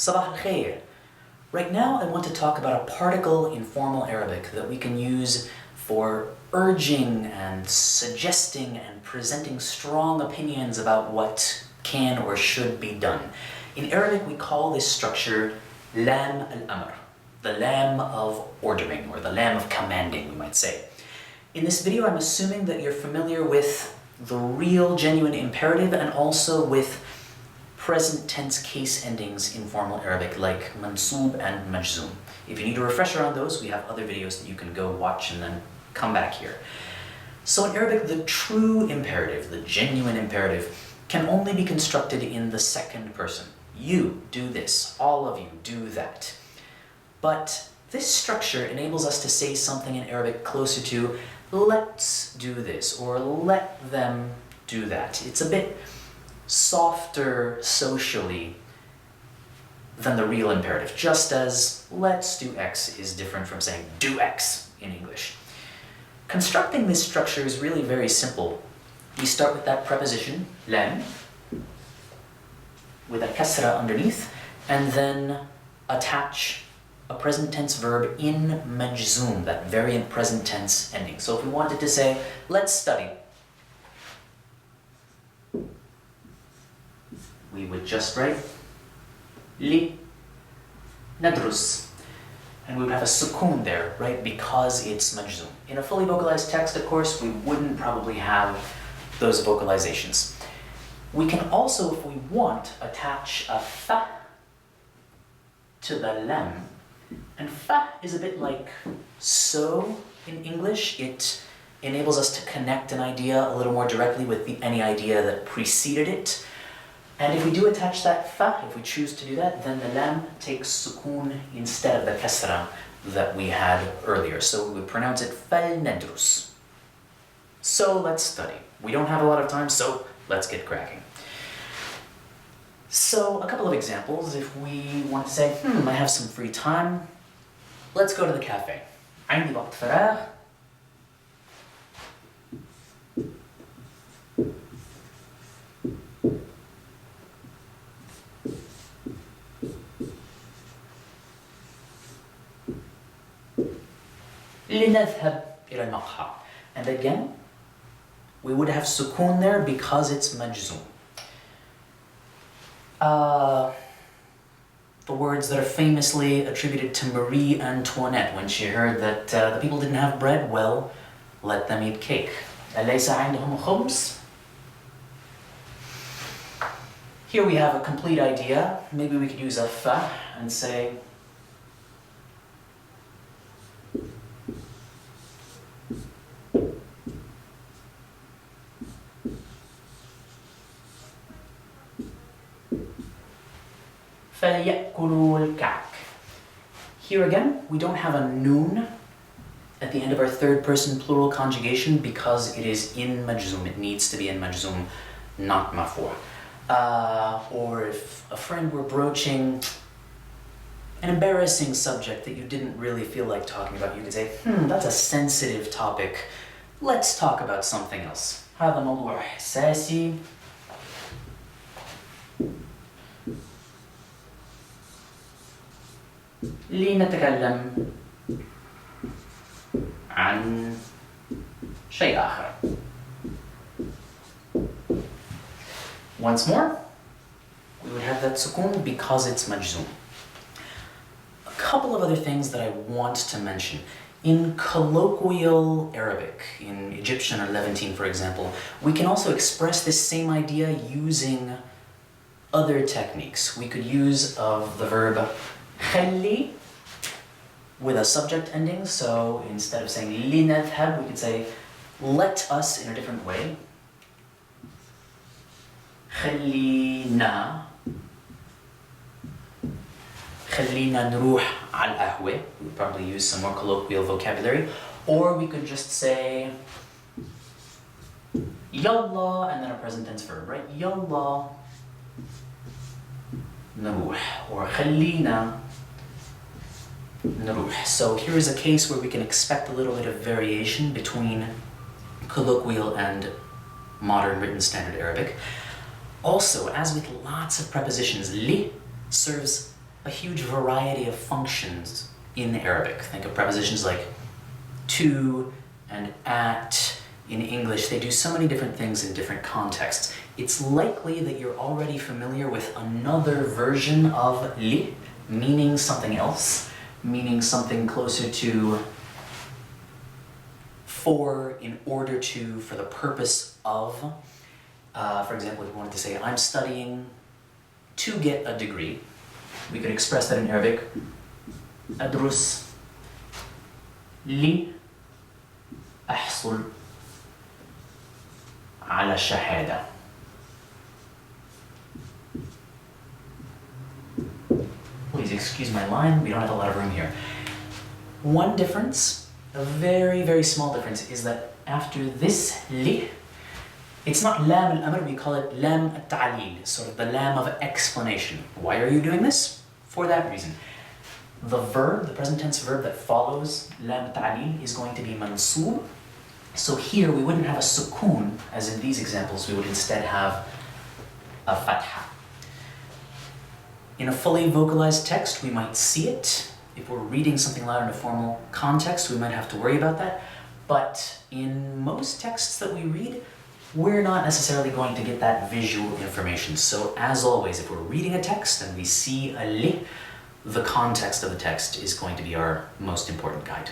Sabah al-khair. Right now I want to talk about a particle in formal Arabic that we can use for urging and suggesting and presenting strong opinions about what can or should be done. In Arabic we call this structure lam al-amr, the lam of ordering, or the lam of commanding, we might say. In this video I'm assuming that you're familiar with the real genuine imperative and also with present tense case endings in formal Arabic like mansoob and majzoom. If you need a refresher on those, we have other videos that you can go watch and then come back here. So in Arabic, the true imperative, the genuine imperative, can only be constructed in the second person. You do this, all of you do that. But this structure enables us to say something in Arabic closer to let's do this or let them do that. It's a bit softer socially than the real imperative, just as let's do X is different from saying do X in English. Constructing this structure is really very simple. We start with that preposition, lam, with a kasra underneath, and then attach a present tense verb in majzoom, that variant present tense ending. So if we wanted to say, let's study, we would just write li nadrus, and we would have a sukoon there, right, because it's majzoom. In a fully vocalized text, of course, we wouldn't probably have those vocalizations. We can also, if we want, attach a fa to the lam, and fa is a bit like so in English. It enables us to connect an idea a little more directly with any idea that preceded it. And if we do attach that fa, if we choose to do that, then the lam takes sukoon instead of the kasra that we had earlier. So we would pronounce it fal nadrus. So let's study. We don't have a lot of time, so let's get cracking. So a couple of examples. If we want to say, I have some free time, let's go to the cafe. عندي وقت فراغ. لنذهب إلى المقهى. And again, we would have sukoon there because it's majzoom. The words that are famously attributed to Marie Antoinette when she heard that the people didn't have bread, well, let them eat cake. أليس عندهم خبز? Here we have a complete idea. Maybe we could use a fa and say, فليأكلوا الكعك. Here again, we don't have a noon at the end of our third person plural conjugation because it is in majzoom. It needs to be in majzoom, not mafua. Or if a friend were broaching an embarrassing subject that you didn't really feel like talking about, you could say, that's a sensitive topic. Let's talk about something else. هذا موضوع حساسي. لنتكلم عن شيء آخر. Once more, we would have that sukoon because it's majzoom. A couple of other things that I want to mention. In colloquial Arabic, in Egyptian or Levantine, for example, we can also express this same idea using other techniques. We could use of the verb خلي with a subject ending, so instead of saying لنذهب, we could say let us in a different way. خلينا نروح على القهوة. We would probably use some more colloquial vocabulary. Or we could just say يلا and then a present tense verb, right? يلا نروح, or خلينا نروح. So here is a case where we can expect a little bit of variation between colloquial and modern written standard Arabic. Also, as with lots of prepositions, li serves a huge variety of functions in Arabic. Think of prepositions like to and at. In English, they do so many different things in different contexts. It's likely that you're already familiar with another version of li, meaning something else, meaning something closer to for, in order to, for the purpose of. For example, if you wanted to say, I'm studying to get a degree, we could express that in Arabic, أدرس لأحصل على الشهادة. Please excuse my line, we don't have a lot of room here. One difference, a very, very small difference, is that after this li, it's not lam al-amr, we call it lam al-ta'lil, sort of the lam of explanation. Why are you doing this? For that reason. The verb, the present tense verb that follows lam al-ta'lil is going to be mansoob. So here we wouldn't have a sukoon, as in these examples, we would instead have a fatha. In a fully vocalized text, we might see it. If we're reading something loud in a formal context, we might have to worry about that. But in most texts that we read, we're not necessarily going to get that visual information. So as always, if we're reading a text and we see a li, the context of the text is going to be our most important guide.